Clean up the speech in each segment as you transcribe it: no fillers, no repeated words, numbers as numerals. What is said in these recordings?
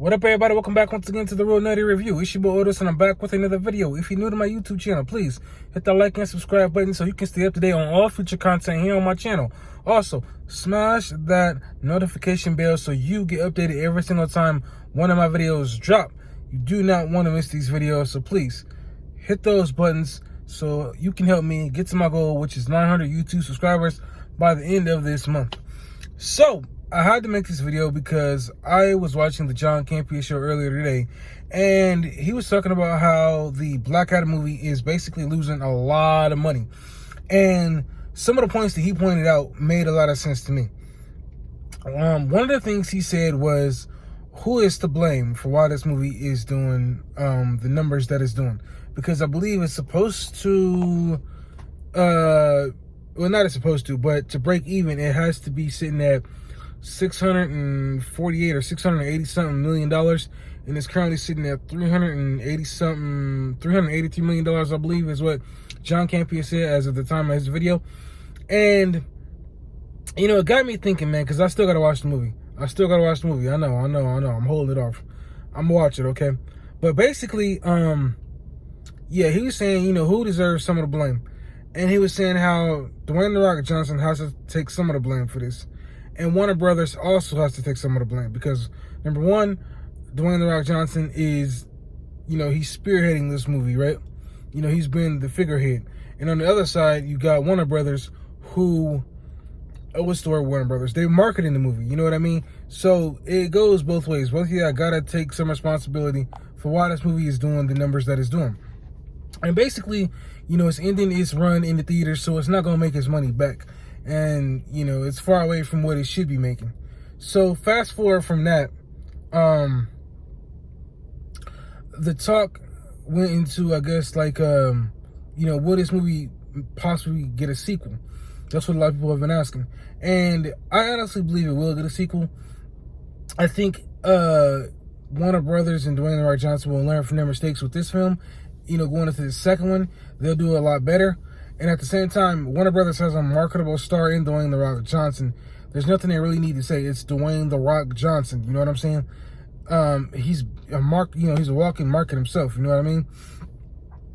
What up, everybody? Welcome back once again to the Real Nutty Review. It's your boy Otis, and I'm back with another video. If you're new to my YouTube channel, please hit that like and subscribe button so you can stay up to date on all future content here on my channel. Also, smash that notification bell so you get updated every single time one of my videos drop. You do not want to miss these videos, so please hit those buttons so you can help me get to my goal, which is 900 YouTube subscribers by the end of this month. So, I had to make this video because I was watching the John Campea show earlier today, and he was talking about how the Black Adam movie is basically losing a lot of money. And some of the points that he pointed out made a lot of sense to me. One of the things he said was, who is to blame for why this movie is doing the numbers that it's doing? Because I believe it's supposed to, well, not it's supposed to, but to break even, it has to be sitting at $648 or $680 million, and it's currently sitting at $383 million, I believe, is what John Campea said as of the time of his video. And you know, it got me thinking, man, because I still gotta watch the movie. I know. I'm holding it off. I'm gonna watch it, okay? But basically, yeah, he was saying, you know, who deserves some of the blame, and he was saying how Dwayne "The Rock" Johnson has to take some of the blame for this. And Warner Brothers also has to take some of the blame because, number one, Dwayne "The Rock" Johnson is, you know, he's spearheading this movie, right? You know, he's been the figurehead. And on the other side, you got Warner Brothers who, what's the word, Warner Brothers? They're marketing the movie, you know what I mean? So it goes both ways. Both of you gotta take some responsibility for why this movie is doing the numbers that it's doing. And basically, you know, it's ending its run in the theaters, so it's not gonna make its money back. And, you know, it's far away from what it should be making. So fast forward from that, the talk went into, I guess, like, you know, will this movie possibly get a sequel? That's what a lot of people have been asking. And I honestly believe it will get a sequel. I think Warner Brothers and Dwayne "The Rock" Johnson will learn from their mistakes with this film. You know, going into the second one, they'll do a lot better. And at the same time, Warner Brothers has a marketable star in Dwayne "The Rock" Johnson. There's nothing they really need to say. It's Dwayne "The Rock" Johnson. You know what I'm saying? He's a he's a walking market himself. You know what I mean?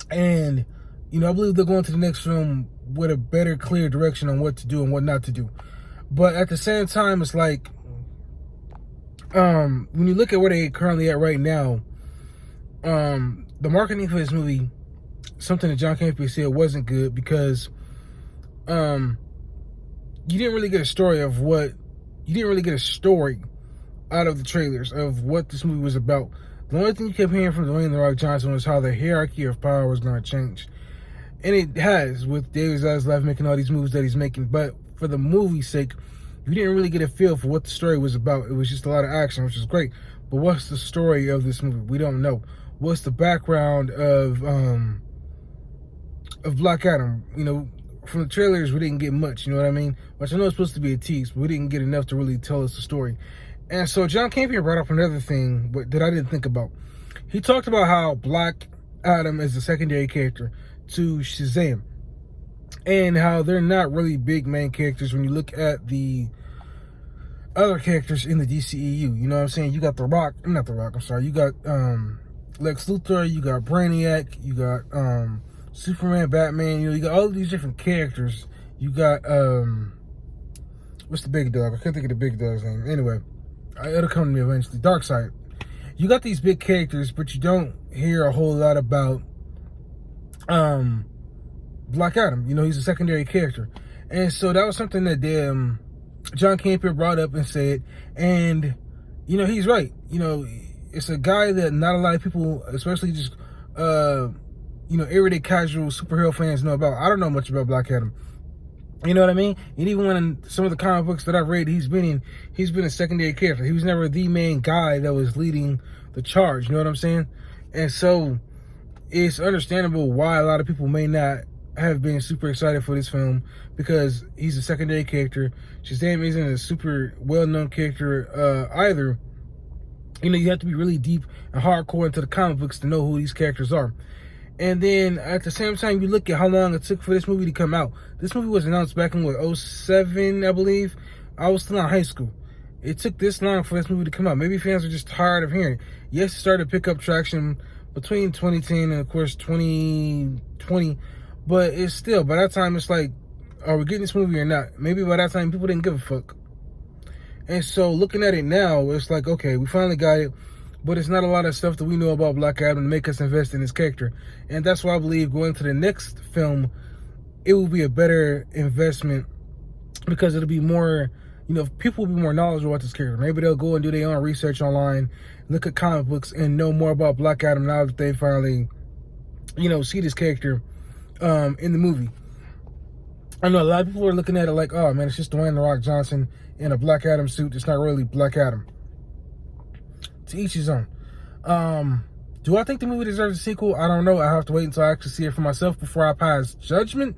And, you know, I believe they're going to the next film with a better, clear direction on what to do and what not to do. But at the same time, it's like, when you look at where they're currently at right now, the marketing for this movie, something that John Campea said, wasn't good because you didn't really get a story out of the trailers of what this movie was about. The only thing you kept hearing from Dwayne "The Rock" Johnson was how the hierarchy of power was going to change. And it has, with David Zaslav making all these movies that he's making. But for the movie's sake, you didn't really get a feel for what the story was about. It was just a lot of action, which is great. But what's the story of this movie? We don't know. What's the background of Black Adam? You know, from the trailers, we didn't get much, you know what I mean? Which I know it's supposed to be a tease, but we didn't get enough to really tell us the story. And so John Campea brought up another thing that I didn't think about. He talked about how Black Adam is a secondary character to Shazam, and how they're not really big main characters when you look at the other characters in the DCEU. You know what I'm saying? You got you got Lex Luthor, you got Brainiac, you got Superman, Batman, you know, you got all of these different characters. You got what's the big dog? I can't think of the big dog's name. Anyway, it'll come to me eventually. Darkseid. You got these big characters, but you don't hear a whole lot about Black Adam. You know, he's a secondary character. And so that was something that John Campea brought up and said, and you know, he's right. You know, it's a guy that not a lot of people, especially just you know, everyday casual superhero fans know about. I don't know much about Black Adam. You know what I mean? And even when in some of the comic books that I've read, he's been a secondary character. He was never the main guy that was leading the charge. You know what I'm saying? And so it's understandable why a lot of people may not have been super excited for this film, because he's a secondary character. Shazam isn't a super well-known character either. You know, you have to be really deep and hardcore into the comic books to know who these characters are. And then at the same time, you look at how long it took for this movie to come out. This movie was announced back in, what, 07, I believe? I was still in high school. it took this long for this movie to come out. Maybe fans are just tired of hearing it. Yes, it started to pick up traction between 2010 and, of course, 2020. But it's still, by that time, it's like, are we getting this movie or not? Maybe by that time, people didn't give a fuck. And so looking at it now, it's like, okay, we finally got it. But it's not a lot of stuff that we know about Black Adam to make us invest in his character. And that's why I believe going to the next film, it will be a better investment because it'll be more, people will be more knowledgeable about this character. Maybe they'll go and do their own research online, look at comic books, and know more about Black Adam now that they finally, see this character in the movie. I know a lot of people are looking at it like, oh man, it's just Dwayne "The Rock" Johnson in a Black Adam suit. It's not really Black Adam. To each his own. Do I think the movie deserves a sequel? I don't know. I have to wait until I actually see it for myself before I pass judgment.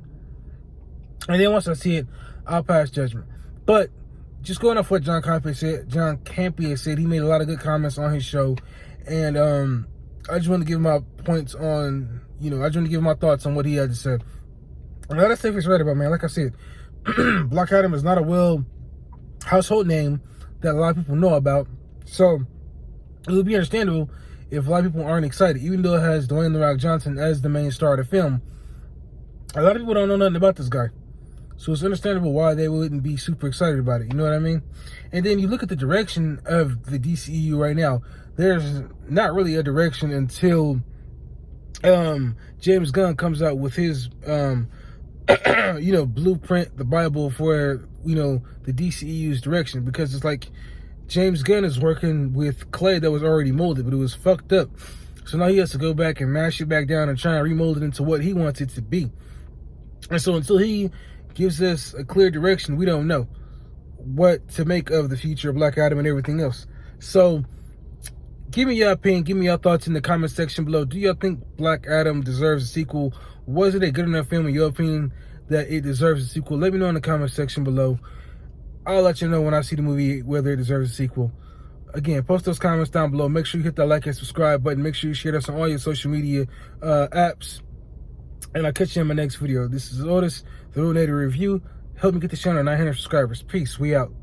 And then once I see it, I'll pass judgment. But just going off what John Campea said, he made a lot of good comments on his show. And I just want to give my points on, I just want to give my thoughts on what he had to say. And let's say if it's right about, man, like I said, Black Adam is not a household name that a lot of people know about. So it would be understandable if a lot of people aren't excited, even though it has Dwayne "The Rock" Johnson as the main star of the film. A lot of people don't know nothing about this guy. So it's understandable why they wouldn't be super excited about it. You know what I mean? And then you look at the direction of the DCEU right now. There's not really a direction until James Gunn comes out with his, blueprint, the Bible for, the DCEU's direction. Because it's like James Gunn is working with clay that was already molded, but it was fucked up. So now he has to go back and mash it back down and try and remold it into what he wants it to be. And so until he gives us a clear direction, we don't know what to make of the future of Black Adam and everything else. So give me your opinion, give me your thoughts in the comment section below. Do y'all think Black Adam deserves a sequel? Was it a good enough film in your opinion that it deserves a sequel? Let me know in the comment section below. I'll let you know when I see the movie whether it deserves a sequel. Again, post those comments down below. Make sure you hit that like and subscribe button. Make sure you share this on all your social media apps. And I'll catch you in my next video. This is Otis, the Real Native Review. Help me get this channel to 900 subscribers. Peace. We out.